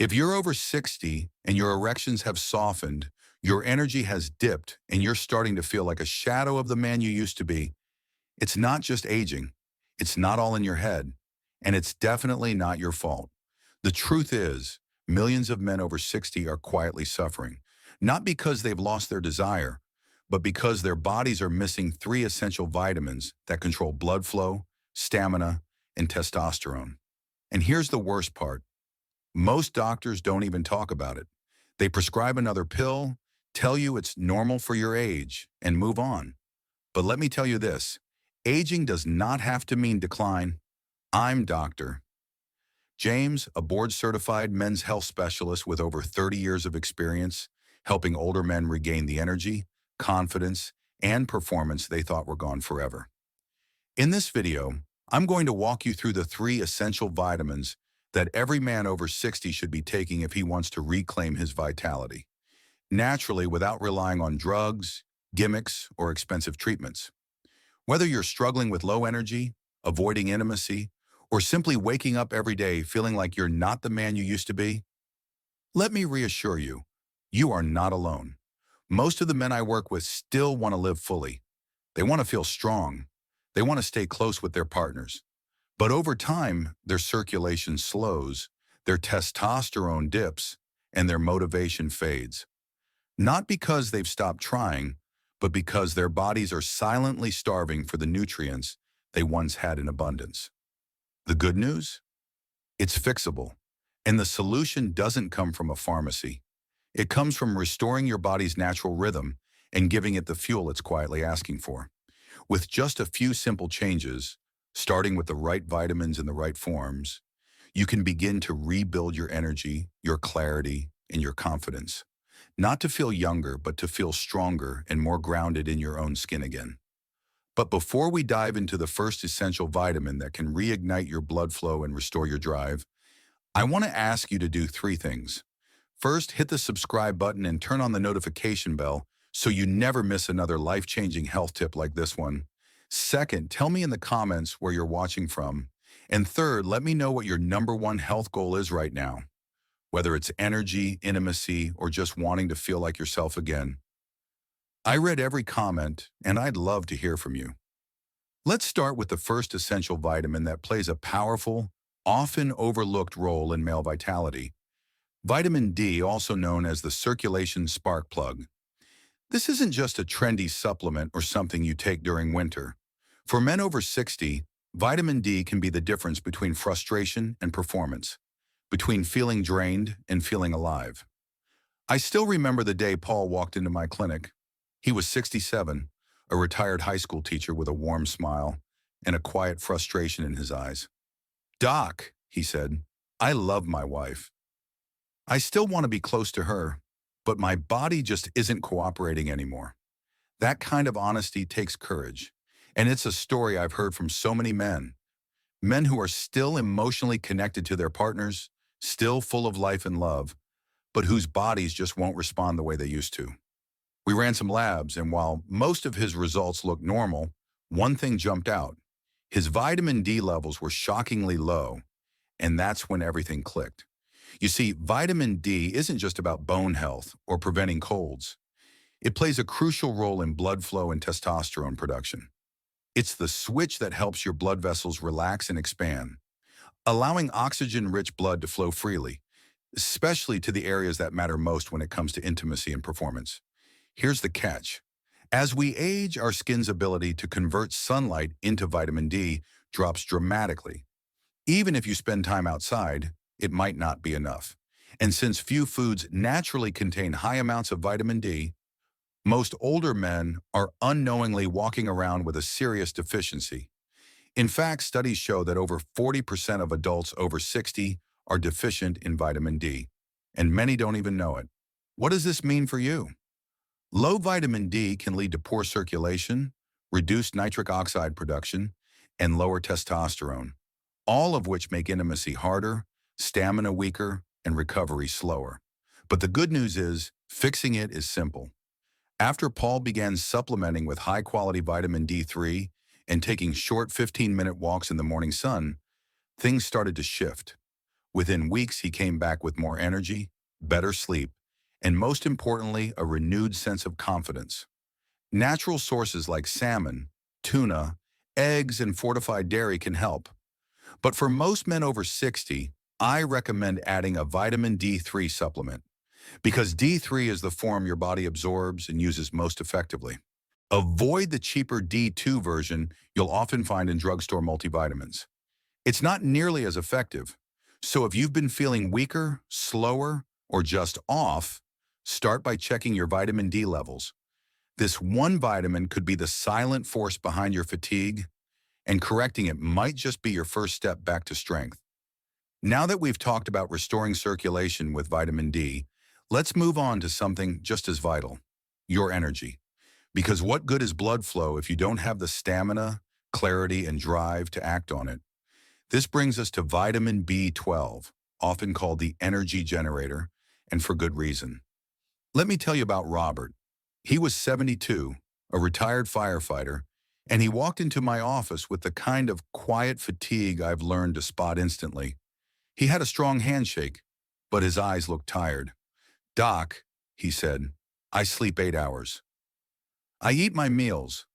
If you're over 60 and your erections have softened, your energy has dipped, and you're starting to feel like a shadow of the man you used to be, it's not just aging. It's not all in your head, and it's definitely not your fault. The truth is, millions of men over 60 are quietly suffering, not because they've lost their desire, but because their bodies are missing three essential vitamins that control blood flow, stamina, and testosterone. And here's the worst part. Most doctors don't even talk about it. They prescribe another pill, tell you it's normal for your age, and move on. But let me tell you this, aging does not have to mean decline. I'm Dr. James, a board-certified men's health specialist with over 30 years of experience, helping older men regain the energy, confidence, and performance they thought were gone forever. In this video, I'm going to walk you through the three essential vitamins that every man over 60 should be taking if he wants to reclaim his vitality, naturally without relying on drugs, gimmicks, or expensive treatments. Whether you're struggling with low energy, avoiding intimacy, or simply waking up every day feeling like you're not the man you used to be, let me reassure you, you are not alone. Most of the men I work with still want to live fully. They want to feel strong. They want to stay close with their partners. But over time, their circulation slows, their testosterone dips, and their motivation fades. Not because they've stopped trying, but because their bodies are silently starving for the nutrients they once had in abundance. The good news? It's fixable. And the solution doesn't come from a pharmacy. It comes from restoring your body's natural rhythm and giving it the fuel it's quietly asking for. With just a few simple changes, starting with the right vitamins in the right forms, you can begin to rebuild your energy, your clarity, and your confidence. Not to feel younger, but to feel stronger and more grounded in your own skin again. But before we dive into the first essential vitamin that can reignite your blood flow and restore your drive, I want to ask you to do three things. First, hit the subscribe button and turn on the notification bell so you never miss another life-changing health tip like this one. Second, tell me in the comments where you're watching from. And third, let me know what your number one health goal is right now, whether it's energy, intimacy, or just wanting to feel like yourself again. I read every comment, and I'd love to hear from you. Let's start with the first essential vitamin that plays a powerful, often overlooked role in male vitality. Vitamin D, also known as the circulation spark plug. This isn't just a trendy supplement or something you take during winter. For men over 60, vitamin D can be the difference between frustration and performance, between feeling drained and feeling alive. I still remember the day Paul walked into my clinic. He was 67, a retired high school teacher with a warm smile and a quiet frustration in his eyes. "Doc," he said, "I love my wife. I still want to be close to her, but my body just isn't cooperating anymore." That kind of honesty takes courage, and it's a story I've heard from so many men. Men who are still emotionally connected to their partners, still full of life and love, but whose bodies just won't respond the way they used to. We ran some labs, and while most of his results looked normal, one thing jumped out. His vitamin D levels were shockingly low, and that's when everything clicked. You see, vitamin D isn't just about bone health or preventing colds. It plays a crucial role in blood flow and testosterone production. It's the switch that helps your blood vessels relax and expand, allowing oxygen-rich blood to flow freely, especially to the areas that matter most when it comes to intimacy and performance. Here's the catch. As we age, our skin's ability to convert sunlight into vitamin D drops dramatically. Even if you spend time outside, it might not be enough. And since few foods naturally contain high amounts of vitamin D, most older men are unknowingly walking around with a serious deficiency. In fact, studies show that over 40% of adults over 60 are deficient in vitamin D, and many don't even know it. What does this mean for you? Low vitamin D can lead to poor circulation, reduced nitric oxide production, and lower testosterone, all of which make intimacy harder, stamina weaker, and recovery slower. But the good news is, fixing it is simple. After Paul began supplementing with high-quality vitamin D3 and taking short 15-minute walks in the morning sun, things started to shift. Within weeks, he came back with more energy, better sleep, and most importantly, a renewed sense of confidence. Natural sources like salmon, tuna, eggs, and fortified dairy can help. But for most men over 60, I recommend adding a vitamin D3 supplement because D3 is the form your body absorbs and uses most effectively. Avoid the cheaper D2 version you'll often find in drugstore multivitamins. It's not nearly as effective. So if you've been feeling weaker, slower, or just off, start by checking your vitamin D levels. This one vitamin could be the silent force behind your fatigue, and correcting it might just be your first step back to strength. Now that we've talked about restoring circulation with vitamin D, let's move on to something just as vital, your energy. Because what good is blood flow if you don't have the stamina, clarity, and drive to act on it? This brings us to vitamin B12, often called the energy generator, and for good reason. Let me tell you about Robert. He was 72, a retired firefighter, and he walked into my office with the kind of quiet fatigue I've learned to spot instantly. He had a strong handshake, but his eyes looked tired. "Doc," he said, "I sleep 8 hours. I eat my meals,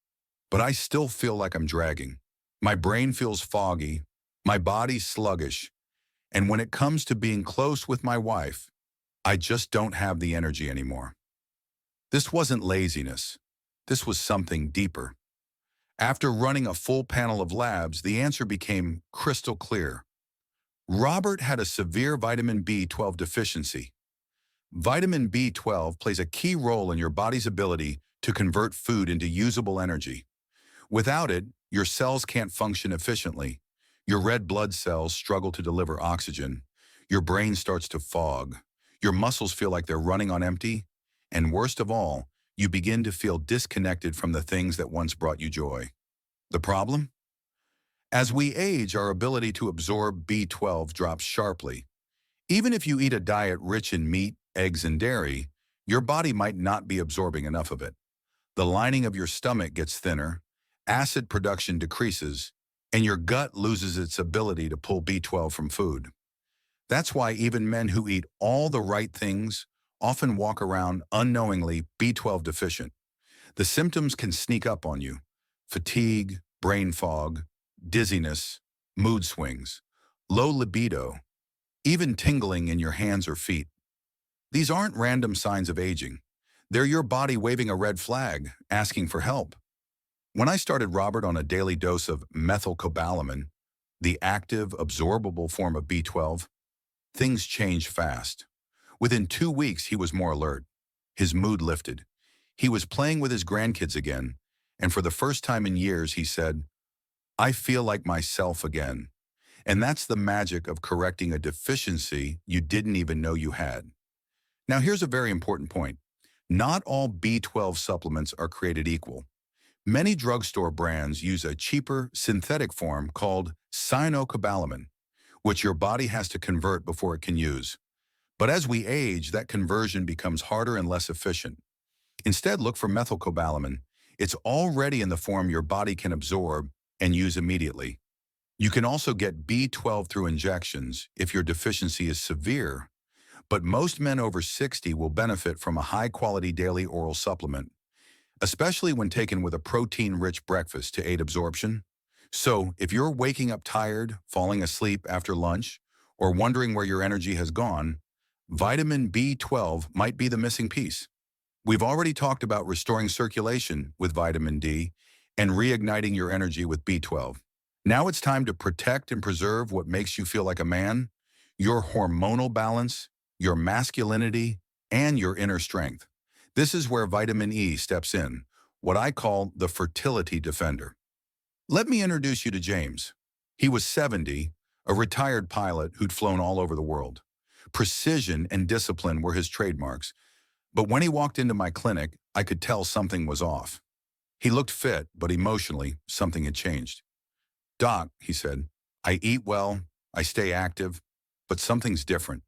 but I still feel like I'm dragging. My brain feels foggy, my body's sluggish, and when it comes to being close with my wife, I just don't have the energy anymore." This wasn't laziness. This was something deeper. After running a full panel of labs, the answer became crystal clear. Robert had a severe vitamin B12 deficiency. Vitamin B12 plays a key role in your body's ability to convert food into usable energy. Without it, your cells can't function efficiently. Your red blood cells struggle to deliver oxygen. Your brain starts to fog. Your muscles feel like they're running on empty. And worst of all, you begin to feel disconnected from the things that once brought you joy. The problem? As we age, our ability to absorb B12 drops sharply. Even if you eat a diet rich in meat, eggs, and dairy, your body might not be absorbing enough of it. The lining of your stomach gets thinner, acid production decreases, and your gut loses its ability to pull B12 from food. That's why even men who eat all the right things often walk around unknowingly B12 deficient. The symptoms can sneak up on you: fatigue, brain fog, dizziness, mood swings, low libido, even tingling in your hands or feet. These aren't random signs of aging. They're your body waving a red flag, asking for help. When I started Robert on a daily dose of methylcobalamin, the active, absorbable form of B12, things changed fast. Within 2 weeks, he was more alert. His mood lifted. He was playing with his grandkids again, and for the first time in years, he said, "I feel like myself again." And that's the magic of correcting a deficiency you didn't even know you had. Now, here's a very important point. Not all B12 supplements are created equal. Many drugstore brands use a cheaper synthetic form called cyanocobalamin, which your body has to convert before it can use. But as we age, that conversion becomes harder and less efficient. Instead, look for methylcobalamin. It's already in the form your body can absorb and use immediately. You can also get B12 through injections if your deficiency is severe, but most men over 60 will benefit from a high-quality daily oral supplement, especially when taken with a protein-rich breakfast to aid absorption. So, if you're waking up tired, falling asleep after lunch, or wondering where your energy has gone, vitamin B12 might be the missing piece. We've already talked about restoring circulation with vitamin D and reigniting your energy with B12. Now it's time to protect and preserve what makes you feel like a man, your hormonal balance, your masculinity, and your inner strength. This is where vitamin E steps in, what I call the fertility defender. Let me introduce you to James. He was 70, a retired pilot who'd flown all over the world. Precision and discipline were his trademarks, but when he walked into my clinic, I could tell something was off. He looked fit, but emotionally, something had changed. "Doc," he said, "I eat well, I stay active, but something's different.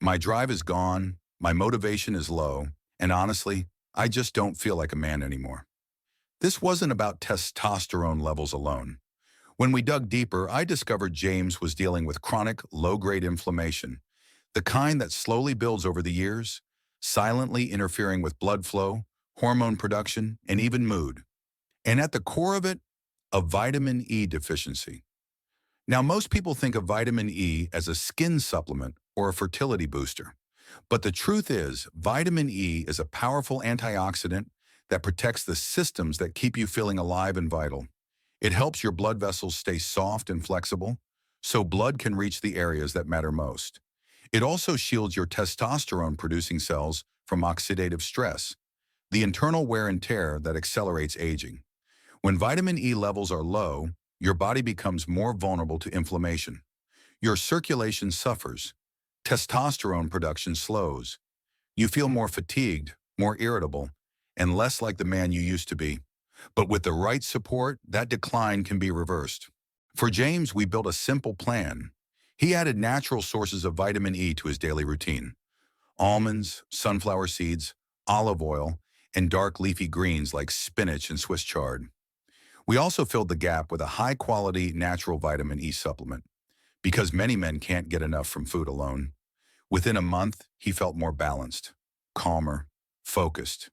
My drive is gone, my motivation is low, and honestly, I just don't feel like a man anymore." This wasn't about testosterone levels alone. When we dug deeper, I discovered James was dealing with chronic, low-grade inflammation, the kind that slowly builds over the years, silently interfering with blood flow, hormone production, and even mood. And at the core of it, a vitamin E deficiency. Now, most people think of vitamin E as a skin supplement or a fertility booster. But the truth is, vitamin E is a powerful antioxidant that protects the systems that keep you feeling alive and vital. It helps your blood vessels stay soft and flexible, so blood can reach the areas that matter most. It also shields your testosterone-producing cells from oxidative stress, the internal wear and tear that accelerates aging. When vitamin E levels are low, your body becomes more vulnerable to inflammation. Your circulation suffers. Testosterone production slows. You feel more fatigued, more irritable, and less like the man you used to be. But with the right support, that decline can be reversed. For James, we built a simple plan. He added natural sources of vitamin E to his daily routine: almonds, sunflower seeds, olive oil, and dark leafy greens like spinach and Swiss chard. We also filled the gap with a high-quality natural vitamin E supplement, because many men can't get enough from food alone. Within a month, he felt more balanced, calmer, focused.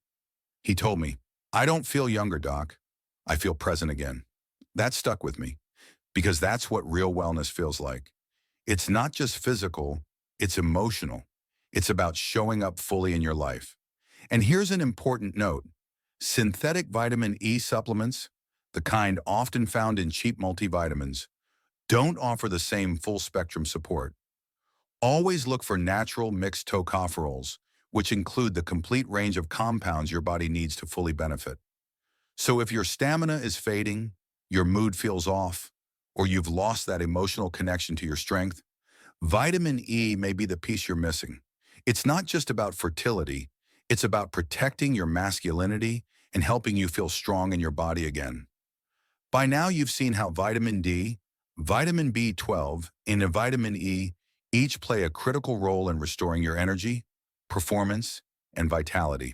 He told me, "I don't feel younger, doc. I feel present again." That stuck with me, because that's what real wellness feels like. It's not just physical, it's emotional. It's about showing up fully in your life. And here's an important note. Synthetic vitamin E supplements, the kind often found in cheap multivitamins, don't offer the same full-spectrum support. Always look for natural mixed tocopherols, which include the complete range of compounds your body needs to fully benefit. So if your stamina is fading, your mood feels off, or you've lost that emotional connection to your strength, vitamin E may be the piece you're missing. It's not just about fertility, it's about protecting your masculinity and helping you feel strong in your body again. By now you've seen how vitamin D, vitamin B12, and vitamin E each play a critical role in restoring your energy, performance, and vitality.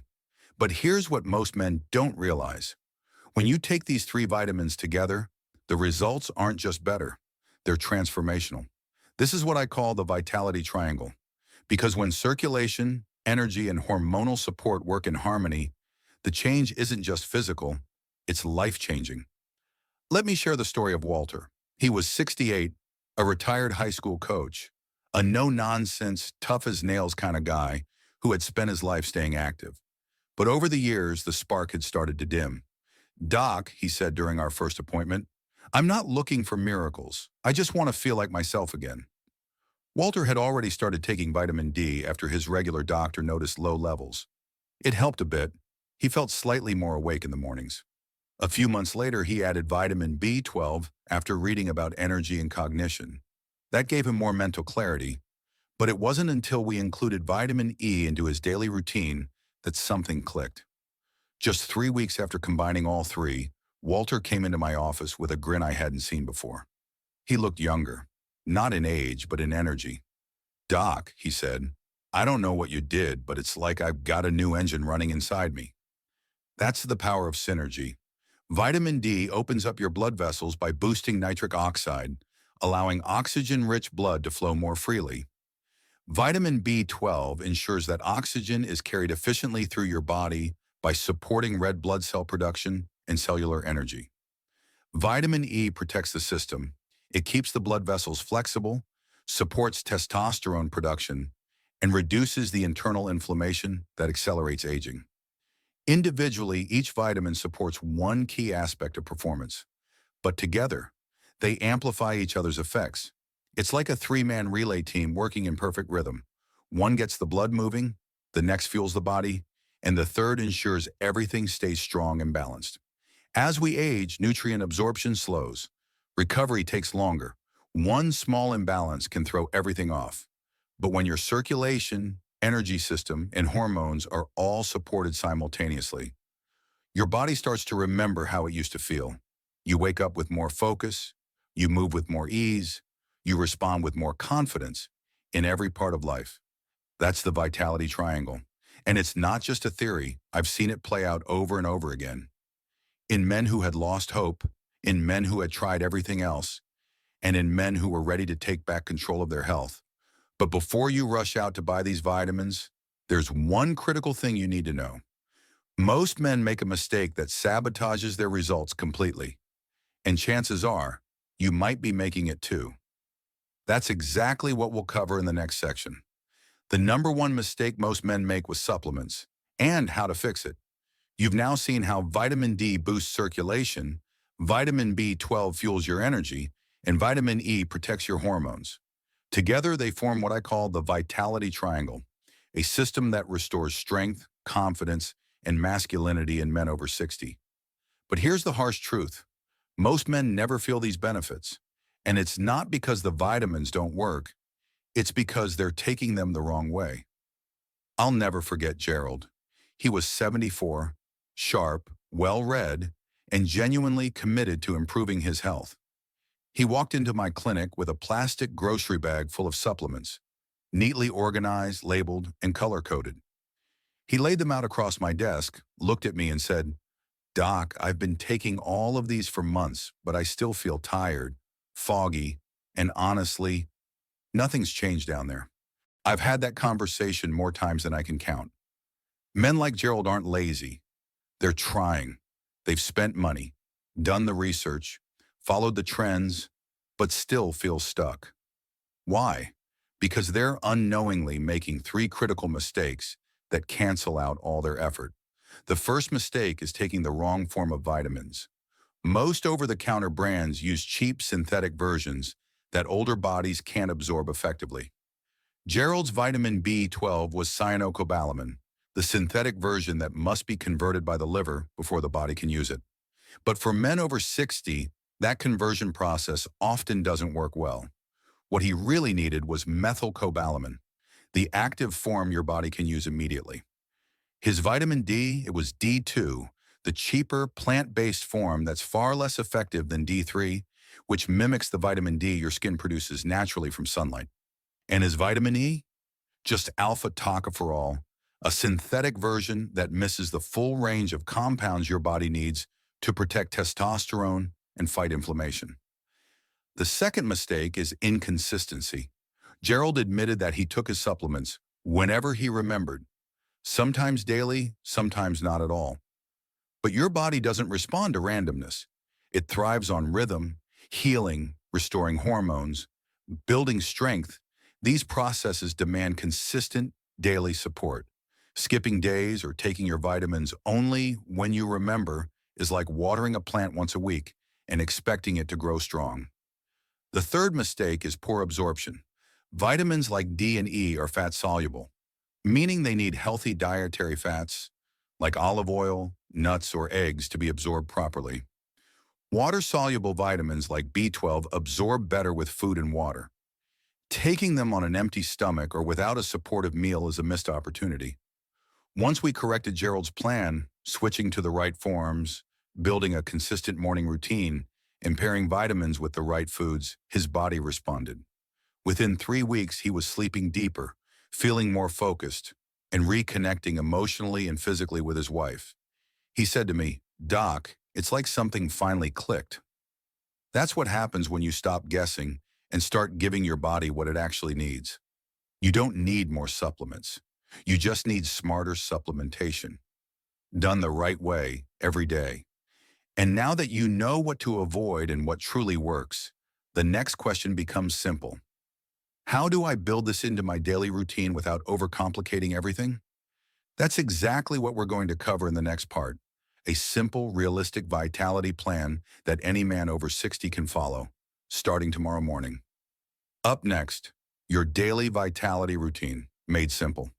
But here's what most men don't realize. When you take these three vitamins together, the results aren't just better, they're transformational. This is what I call the vitality triangle, because when circulation, energy, and hormonal support work in harmony, the change isn't just physical, it's life-changing. Let me share the story of Walter. He was 68, a retired high school coach, a no-nonsense, tough-as-nails kind of guy who had spent his life staying active. But over the years, the spark had started to dim. "Doc," he said during our first appointment, "I'm not looking for miracles. I just want to feel like myself again." Walter had already started taking vitamin D after his regular doctor noticed low levels. It helped a bit. He felt slightly more awake in the mornings. A few months later, he added vitamin B12 after reading about energy and cognition. That gave him more mental clarity, but it wasn't until we included vitamin E into his daily routine that something clicked. Just 3 weeks after combining all three, Walter came into my office with a grin I hadn't seen before. He looked younger, not in age, but in energy. "Doc," he said, "I don't know what you did, but it's like I've got a new engine running inside me." That's the power of synergy. Vitamin D opens up your blood vessels by boosting nitric oxide, allowing oxygen-rich blood to flow more freely. Vitamin B12 ensures that oxygen is carried efficiently through your body by supporting red blood cell production and cellular energy. Vitamin E protects the system. It keeps the blood vessels flexible, supports testosterone production, and reduces the internal inflammation that accelerates aging. Individually, each vitamin supports one key aspect of performance, but together, they amplify each other's effects. It's like a three-man relay team working in perfect rhythm. One gets the blood moving, the next fuels the body, and the third ensures everything stays strong and balanced. As we age, nutrient absorption slows. Recovery takes longer. One small imbalance can throw everything off. But when your circulation, energy system, and hormones are all supported simultaneously, your body starts to remember how it used to feel. You wake up with more focus, you move with more ease, you respond with more confidence in every part of life. That's the vitality triangle. And it's not just a theory. I've seen it play out over and over again. In men who had lost hope, in men who had tried everything else, and in men who were ready to take back control of their health. But before you rush out to buy these vitamins, there's one critical thing you need to know. Most men make a mistake that sabotages their results completely, and chances are you might be making it too. That's exactly what we'll cover in the next section. The number one mistake most men make with supplements, and how to fix it. You've now seen how vitamin D boosts circulation, vitamin B12 fuels your energy, and vitamin E protects your hormones. Together, they form what I call the vitality triangle, a system that restores strength, confidence, and masculinity in men over 60. But here's the harsh truth. Most men never feel these benefits. And it's not because the vitamins don't work, it's because they're taking them the wrong way. I'll never forget Gerald. He was 74, sharp, well-read, and genuinely committed to improving his health. He walked into my clinic with a plastic grocery bag full of supplements, neatly organized, labeled, and color-coded. He laid them out across my desk, looked at me and said, "Doc, I've been taking all of these for months, but I still feel tired, foggy, and honestly, nothing's changed down there." I've had that conversation more times than I can count. Men like Gerald aren't lazy. They're trying. They've spent money, done the research, followed the trends, but still feel stuck. Why? Because they're unknowingly making three critical mistakes that cancel out all their effort. The first mistake is taking the wrong form of vitamins. Most over-the-counter brands use cheap synthetic versions that older bodies can't absorb effectively. Gerald's vitamin B12 was cyanocobalamin, the synthetic version that must be converted by the liver before the body can use it. But for men over 60, that conversion process often doesn't work well. What he really needed was methylcobalamin, the active form your body can use immediately. His vitamin D, it was D2, the cheaper plant-based form that's far less effective than D3, which mimics the vitamin D your skin produces naturally from sunlight. And his vitamin E? Just alpha tocopherol, a synthetic version that misses the full range of compounds your body needs to protect testosterone and fight inflammation. The second mistake is inconsistency. Gerald admitted that he took his supplements whenever he remembered, sometimes daily, sometimes not at all. But your body doesn't respond to randomness. It thrives on rhythm, healing, restoring hormones, building strength. These processes demand consistent daily support. Skipping days or taking your vitamins only when you remember is like watering a plant once a week and expecting it to grow strong. The third mistake is poor absorption. Vitamins like D and E are fat-soluble, meaning they need healthy dietary fats like olive oil, nuts, or eggs to be absorbed properly. Water-soluble vitamins like B12 absorb better with food and water. Taking them on an empty stomach or without a supportive meal is a missed opportunity. Once we corrected Gerald's plan, switching to the right forms, building a consistent morning routine, and pairing vitamins with the right foods, his body responded. Within 3 weeks, he was sleeping deeper, feeling more focused, and reconnecting emotionally and physically with his wife. He said to me, "Doc, it's like something finally clicked." That's what happens when you stop guessing and start giving your body what it actually needs. You don't need more supplements. You just need smarter supplementation, done the right way every day. And now that you know what to avoid and what truly works, the next question becomes simple. How do I build this into my daily routine without overcomplicating everything? That's exactly what we're going to cover in the next part. A simple, realistic vitality plan that any man over 60 can follow, starting tomorrow morning. Up next, your daily vitality routine, made simple.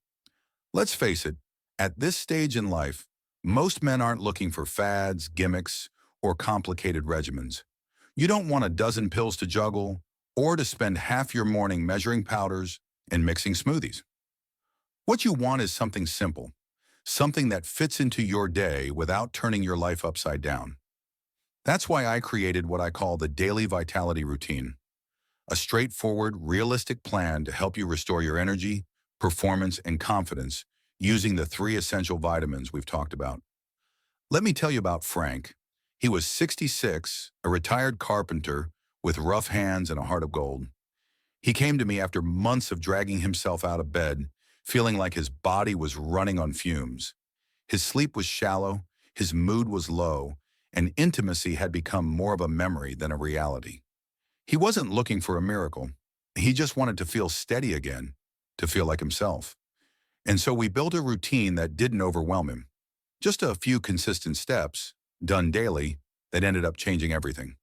Let's face it, at this stage in life, most men aren't looking for fads, gimmicks, or complicated regimens. You don't want a dozen pills to juggle or to spend half your morning measuring powders and mixing smoothies. What you want is something simple, something that fits into your day without turning your life upside down. That's why I created what I call the daily vitality routine, a straightforward, realistic plan to help you restore your energy, performance, and confidence using the 3 essential vitamins we've talked about. Let me tell you about Frank. He was 66, a retired carpenter with rough hands and a heart of gold. He came to me after months of dragging himself out of bed, feeling like his body was running on fumes. His sleep was shallow, his mood was low, and intimacy had become more of a memory than a reality. He wasn't looking for a miracle. He just wanted to feel steady again, to feel like himself. And so we built a routine that didn't overwhelm him. Just a few consistent steps, done daily, that ended up changing everything.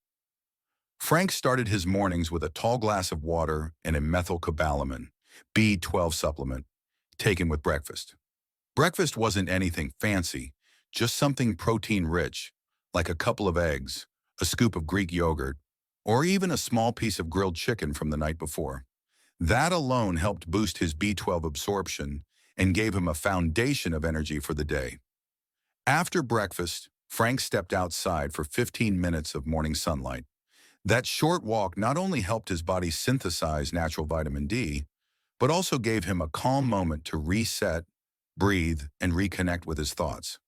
Frank started his mornings with a tall glass of water and a methylcobalamin, B12 supplement, taken with breakfast. Breakfast wasn't anything fancy, just something protein-rich, like a couple of eggs, a scoop of Greek yogurt, or even a small piece of grilled chicken from the night before. That alone helped boost his B12 absorption and gave him a foundation of energy for the day. After breakfast, Frank stepped outside for 15 minutes of morning sunlight. That short walk not only helped his body synthesize natural vitamin D, but also gave him a calm moment to reset, breathe, and reconnect with his thoughts.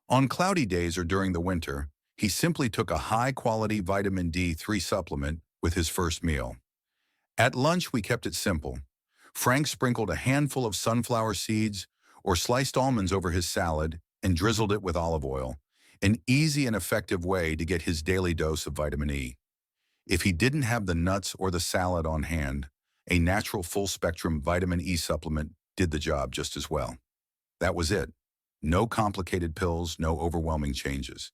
On cloudy days or during the winter, he simply took a high-quality vitamin D3 supplement with his first meal. At lunch, we kept it simple. Frank sprinkled a handful of sunflower seeds or sliced almonds over his salad and drizzled it with olive oil, an easy and effective way to get his daily dose of vitamin E. If he didn't have the nuts or the salad on hand, a natural full-spectrum vitamin E supplement did the job just as well. That was it. No complicated pills, no overwhelming changes.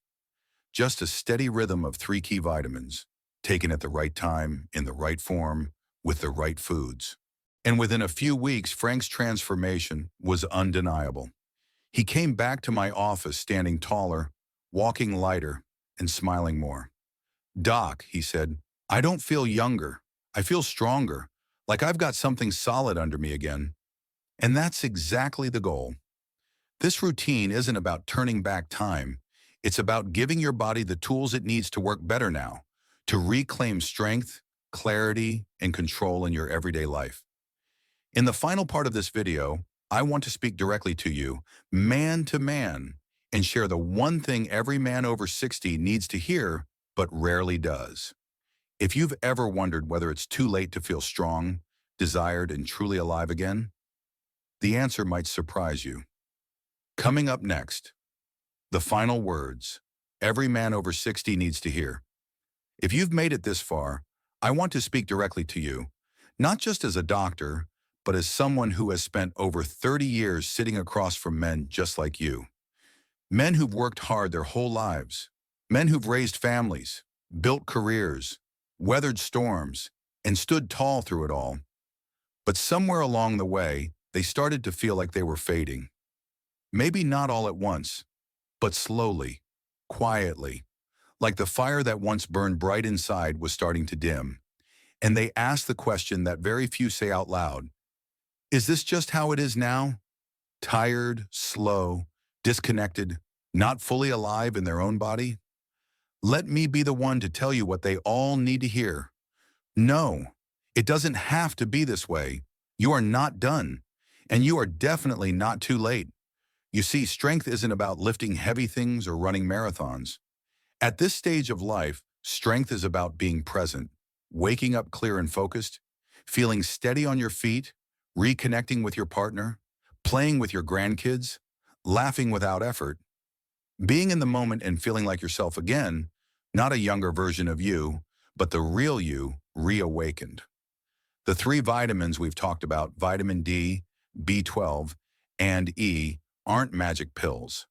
Just a steady rhythm of 3 key vitamins, taken at the right time, in the right form, with the right foods. And within a few weeks, Frank's transformation was undeniable. He came back to my office standing taller, walking lighter, and smiling more. "Doc," he said, "I don't feel younger. I feel stronger, like I've got something solid under me again." And that's exactly the goal. This routine isn't about turning back time. It's about giving your body the tools it needs to work better now, to reclaim strength, clarity, and control in your everyday life. In the final part of this video, I want to speak directly to you, man to man, and share the one thing every man over 60 needs to hear, but rarely does. If you've ever wondered whether it's too late to feel strong, desired, and truly alive again, the answer might surprise you. Coming up next, the final words every man over 60 needs to hear. If you've made it this far, I want to speak directly to you, not just as a doctor, but as someone who has spent over 30 years sitting across from men just like you. Men who've worked hard their whole lives, men who've raised families, built careers, weathered storms, and stood tall through it all. But somewhere along the way, they started to feel like they were fading. Maybe not all at once, but slowly, quietly, like the fire that once burned bright inside was starting to dim. And they asked the question that very few say out loud, is this just how it is now? Tired, slow, disconnected, not fully alive in their own body? Let me be the one to tell you what they all need to hear. No, it doesn't have to be this way. You are not done, and you are definitely not too late. You see, strength isn't about lifting heavy things or running marathons. At this stage of life, strength is about being present, waking up clear and focused, feeling steady on your feet, reconnecting with your partner, playing with your grandkids, laughing without effort, being in the moment and feeling like yourself again, not a younger version of you, but the real you reawakened. The 3 vitamins we've talked about, vitamin D, B12, and E, aren't magic pills.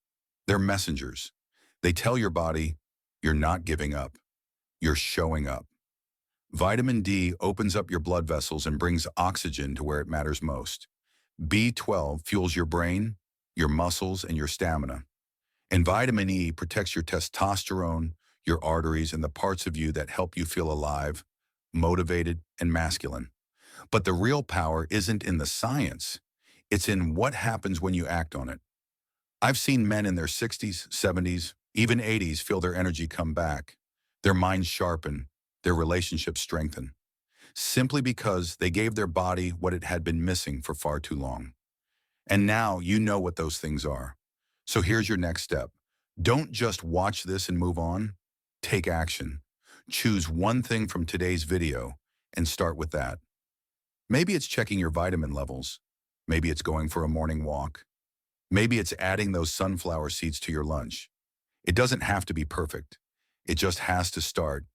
They're messengers. They tell your body, you're not giving up. You're showing up. Vitamin D opens up your blood vessels and brings oxygen to where it matters most. B12 fuels your brain, your muscles, and your stamina. And vitamin E protects your testosterone, your arteries, and the parts of you that help you feel alive, motivated, and masculine. But the real power isn't in the science. It's in what happens when you act on it. I've seen men in their 60s, 70s, even 80s feel their energy come back, their minds sharpen, their relationships strengthen, simply because they gave their body what it had been missing for far too long. And now you know what those things are. So here's your next step. Don't just watch this and move on. Take action. Choose one thing from today's video and start with that. Maybe it's checking your vitamin levels. Maybe it's going for a morning walk. Maybe it's adding those sunflower seeds to your lunch. It doesn't have to be perfect. It just has to start.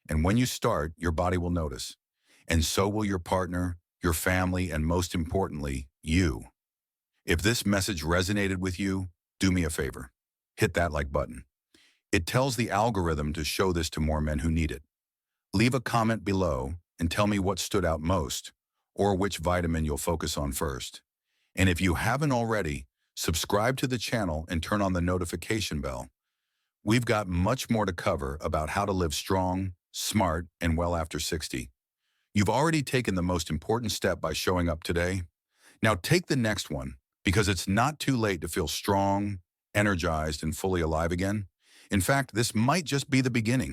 And when you start, your body will notice. And so will your partner, your family, and most importantly, you. If this message resonated with you, do me a favor. Hit that like button. It tells the algorithm to show this to more men who need it. Leave a comment below and tell me what stood out most, or which vitamin you'll focus on first. And if you haven't already, subscribe to the channel and turn on the notification bell. We've got much more to cover about how to live strong, smart, and well after 60. You've already taken the most important step by showing up today. Now take the next one, because it's not too late to feel strong, energized, and fully alive again. In fact, this might just be the beginning.